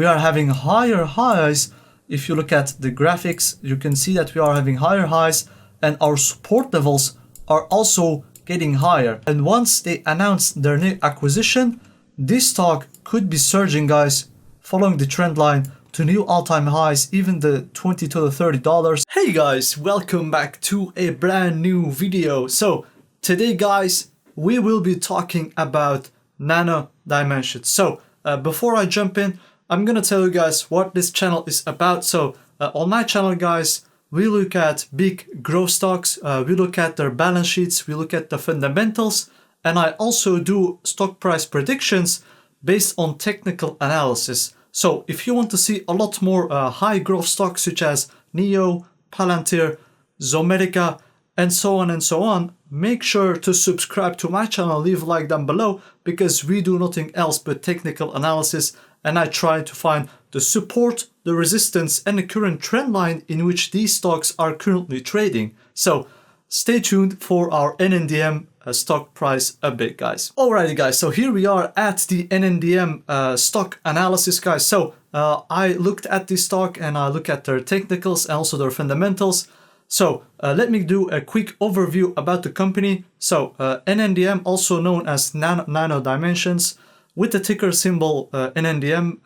we are having higher highs. If you look at the graphics, you can see that we are having higher highs and our support levels are also getting higher. And once they announce their new acquisition, this stock could be surging, guys, following the trend line to new all-time highs, even the $20 to $30. Hey guys, welcome back to a brand new video. So today, guys, we will be talking about Nano Dimension. So before I jump in, I'm gonna tell you guys what this channel is about. So on my channel, guys, we look at big growth stocks, we look at their balance sheets, we look at the fundamentals, and I also do stock price predictions based on technical analysis. So if you want to see a lot more high growth stocks such as NIO, Palantir, Zomedica, and so on, make sure to subscribe to my channel, leave a like down below, because we do nothing else but technical analysis, and I try to find the support, the resistance, and the current trend line in which these stocks are currently trading. So stay tuned for our NNDM stock price update, guys. Alrighty, guys, so here we are at the NNDM stock analysis, guys. So I looked at this stock and I look at their technicals and also their fundamentals. So let me do a quick overview about the company. So NNDM, also known as Nano Dimensions, with the ticker symbol NNDM,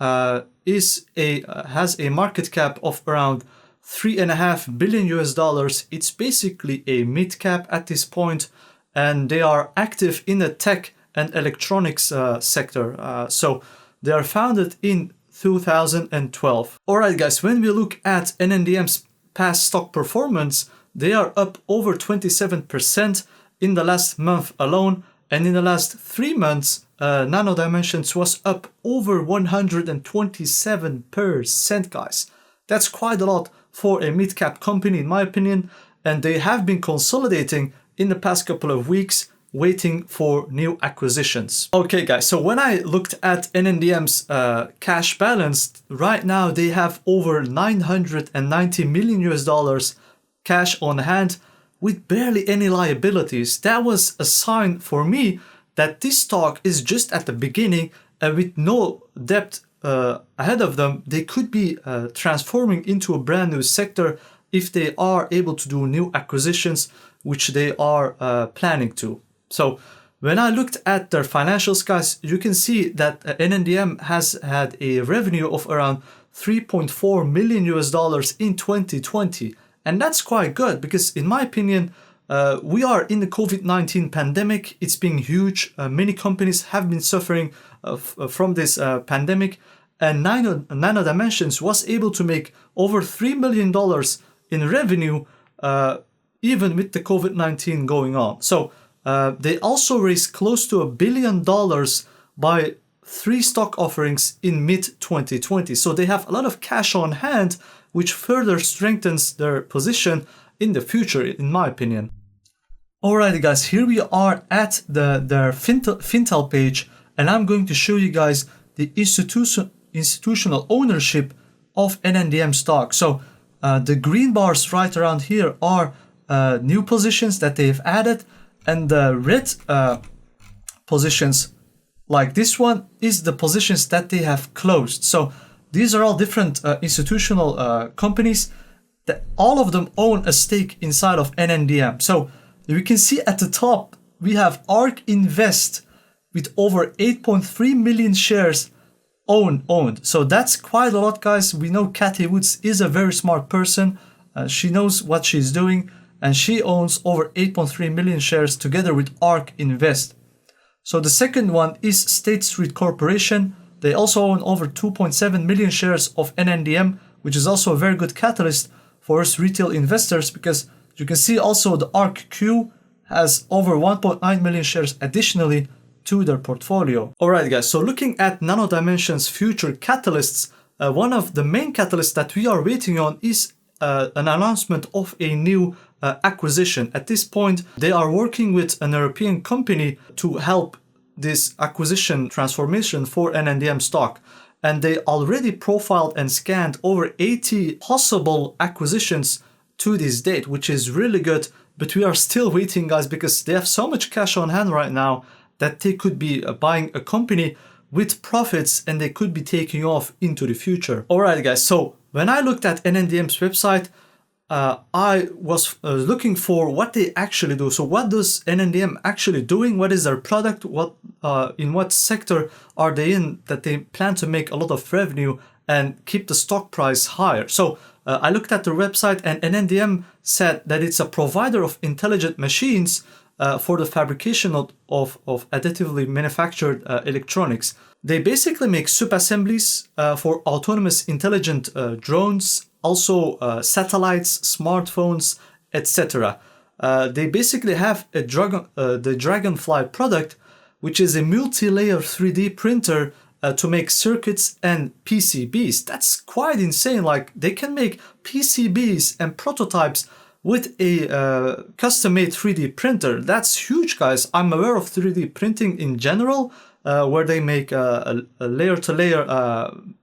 has a market cap of around $3.5 billion. It's basically a mid cap at this point, and they are active in the tech and electronics sector. So they are founded in 2012. Alright, guys, when we look at NNDM's past stock performance, they are up over 27% in the last month alone, and in the last 3 months, Nano Dimensions was up over 127%, guys. That's quite a lot for a mid-cap company, in my opinion, and they have been consolidating in the past couple of weeks, waiting for new acquisitions. Okay, guys, so when I looked at NNDM's cash balance, right now they have over $990 million cash on hand with barely any liabilities. That was a sign for me that this stock is just at the beginning, and with no debt ahead of them, they could be transforming into a brand new sector if they are able to do new acquisitions, which they are planning to. So when I looked at their financials, guys, you can see that NNDM has had a revenue of around $3.4 million in 2020. And that's quite good because, in my opinion, we are in the COVID-19 pandemic. It's been huge. Many companies have been suffering from this pandemic. And Nano Dimensions was able to make over $3 million in revenue, even with the COVID-19 going on. So they also raised close to $1 billion by 3 stock offerings in mid-2020. So they have a lot of cash on hand, which further strengthens their position in the future, in my opinion. Alrighty, guys, here we are at their Fintel page, and I'm going to show you guys the institutional ownership of NNDM stock. So the green bars right around here are new positions that they've added, and the red positions like this one is the positions that they have closed. So these are all different institutional companies that all of them own a stake inside of NNDM. So you can see at the top, we have ARK Invest with over 8.3 million shares owned. So that's quite a lot, guys. We know Cathie Woods is a very smart person. She knows what she's doing, and she owns over 8.3 million shares together with ARK Invest. So the second one is State Street Corporation. They also own over 2.7 million shares of NNDM, which is also a very good catalyst for us retail investors, because you can see also the ARKQ has over 1.9 million shares additionally to their portfolio. Alright, guys, so looking at Nano Dimension's future catalysts, one of the main catalysts that we are waiting on is an announcement of a new acquisition. At this point, they are working with an European company to help this acquisition transformation for NNDM stock. And they already profiled and scanned over 80 possible acquisitions to this date, which is really good. But we are still waiting, guys, because they have so much cash on hand right now that they could be buying a company with profits and they could be taking off into the future. Alright guys, so when I looked at NNDM's website, I was looking for what they actually do. So what does NNDM actually doing? What is their product? What in what sector are they in that they plan to make a lot of revenue and keep the stock price higher? So I looked at their website, and NNDM said that it's a provider of intelligent machines for the fabrication of additively manufactured electronics. They basically make subassemblies for autonomous intelligent drones, also satellites, smartphones, etc. They basically have a the Dragonfly product, which is a multi-layer 3D printer to make circuits and PCBs. That's quite insane. Like, they can make PCBs and prototypes with a custom-made 3D printer. That's huge, guys. I'm aware of 3D printing in general, where they make a layer-to-layer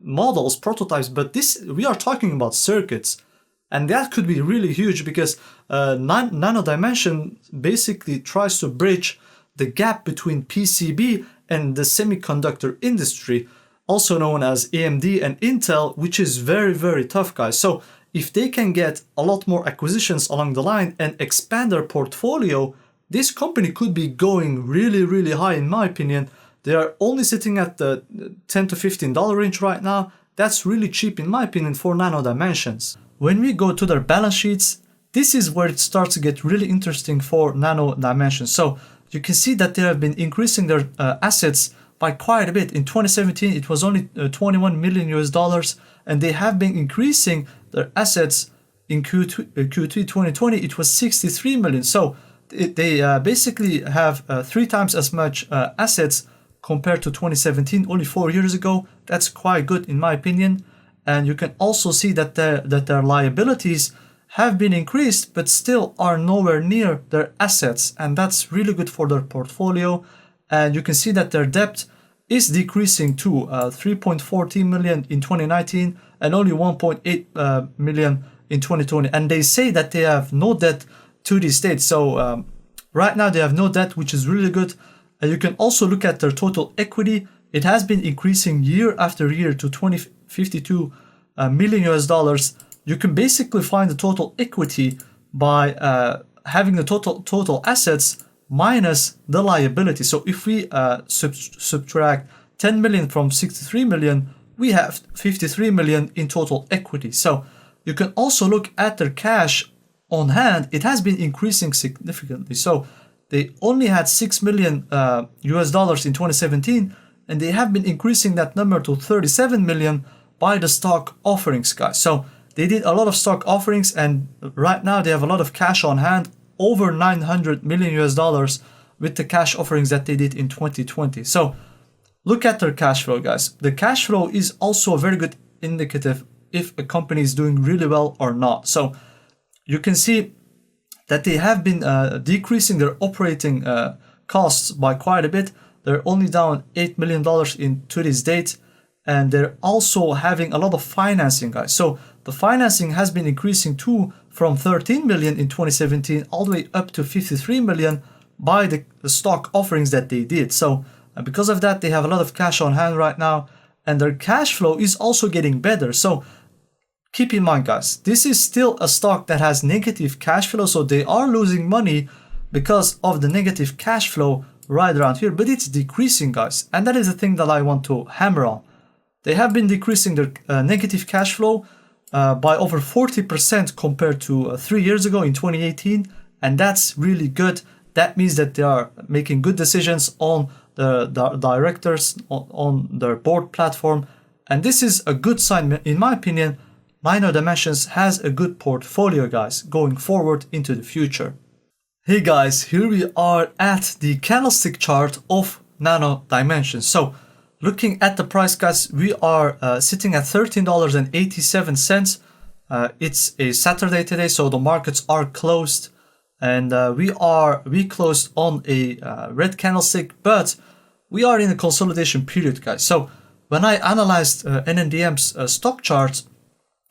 models, prototypes, but this, we are talking about circuits. And that could be really huge because Nano Dimension basically tries to bridge the gap between PCB and the semiconductor industry, also known as AMD and Intel, which is very, very tough, guys. So if they can get a lot more acquisitions along the line and expand their portfolio, this company could be going really, really high, in my opinion. They are only sitting at the $10 to $15 range right now. That's really cheap, in my opinion, for Nano Dimensions. When we go to their balance sheets, this is where it starts to get really interesting for Nano Dimensions. So you can see that they have been increasing their assets by quite a bit. In 2017, it was only $21 million, and they have been increasing their assets. In Q3 2020, it was 63 million. So they basically have 3 times as much assets compared to 2017, only 4 years ago. That's quite good, in my opinion. And you can also see that their liabilities have been increased, but still are nowhere near their assets. And that's really good for their portfolio. And you can see that their debt is decreasing to 3.14 million in 2019 and only 1.8 million in 2020. And they say that they have no debt to this date. So right now they have no debt, which is really good. And you can also look at their total equity. It has been increasing year after year to $52 million US. You can basically find the total equity by having the total assets minus the liability. So if we subtract 10 million from 63 million, we have 53 million in total equity. So you can also look at their cash on hand. It has been increasing significantly. So they only had $6 million US in 2017, and they have been increasing that number to 37 million by the stock offerings, guys. So they did a lot of stock offerings, and right now they have a lot of cash on hand, over 900 million US with the cash offerings that they did in 2020. So look at their cash flow, guys. The cash flow is also a very good indicative if a company is doing really well or not. So you can see that they have been decreasing their operating costs by quite a bit. They're only down $8 million to this date, and they're also having a lot of financing, guys. So the financing has been increasing too, from 13 million in 2017 all the way up to 53 million by the stock offerings that they did. So because of that, they have a lot of cash on hand right now, and their cash flow is also getting better. So keep in mind, guys, this is still a stock that has negative cash flow. So they are losing money because of the negative cash flow right around here, but it's decreasing, guys. And that is the thing that I want to hammer on. They have been decreasing their negative cash flow by over 40% compared to 3 years ago in 2018. And that's really good. That means that they are making good decisions on the directors, on their board platform. And this is a good sign, in my opinion. Nano Dimensions has a good portfolio, guys, going forward into the future. Hey guys, here we are at the candlestick chart of Nano Dimensions. So looking at the price, guys, we are sitting at $13.87. It's a Saturday today, so the markets are closed, and we closed on a red candlestick, but we are in a consolidation period, guys. So when I analyzed NNDM's stock charts,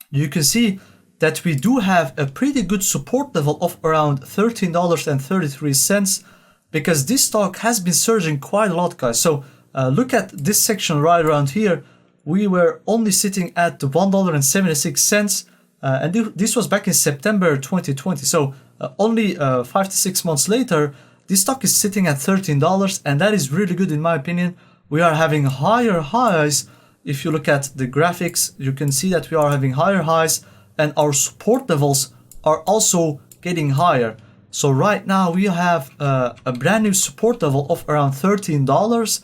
you can see that we do have a pretty good support level of around $13.33, because this stock has been surging quite a lot, guys. So look at this section right around here. We were only sitting at the $1.76, and this was back in September 2020. So only 5 to 6 months later, this stock is sitting at $13, and that is really good in my opinion. We are having higher highs. If you look at the graphics, you can see that we are having higher highs, and our support levels are also getting higher. So right now we have a brand new support level of around $13,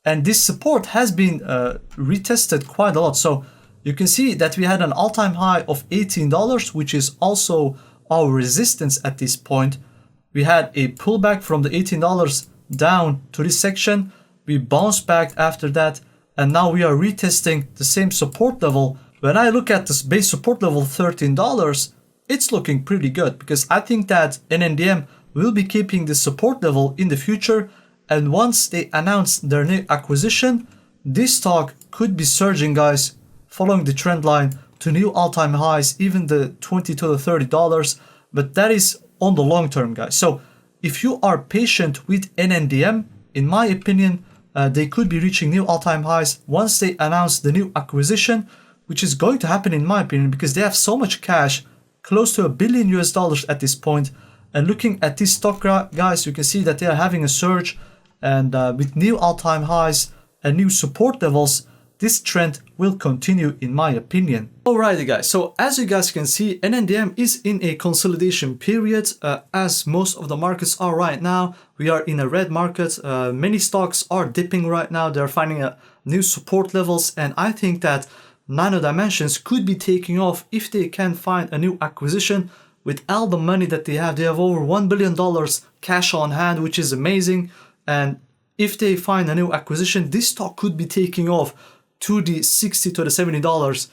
and this support has been retested quite a lot. So you can see that we had an all-time high of $18, which is also our resistance at this point. We had a pullback from the $18 down to this section. We bounced back after that, and now we are retesting the same support level. When I look at this base support level $13, it's looking pretty good, because I think that NNDM will be keeping the support level in the future, and once they announce their new acquisition, this stock could be surging, guys, following the trend line to new all-time highs, even the $20 to the $30, but that is on the long term, guys. So if you are patient with NNDM, in my opinion, they could be reaching new all-time highs once they announce the new acquisition, which is going to happen in my opinion, because they have so much cash, close to $1 billion at this point. And looking at this stock, guys, you can see that they are having a surge, and with new all-time highs and new support levels, this trend will continue in my opinion. Alrighty guys, so as you guys can see, NNDM is in a consolidation period, as most of the markets are right now. We are in a red market. Many stocks are dipping right now. They're finding new support levels, and I think that Nano Dimensions could be taking off if they can find a new acquisition. With all the money that they have over $1 billion cash on hand, which is amazing. And if they find a new acquisition, this stock could be taking off to the $60 to the $70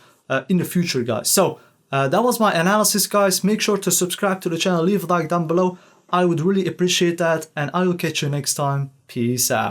in the future, guys. So that was my analysis, guys. Make sure to subscribe to the channel, leave a like down below. I would really appreciate that, and I will catch you next time. Peace out.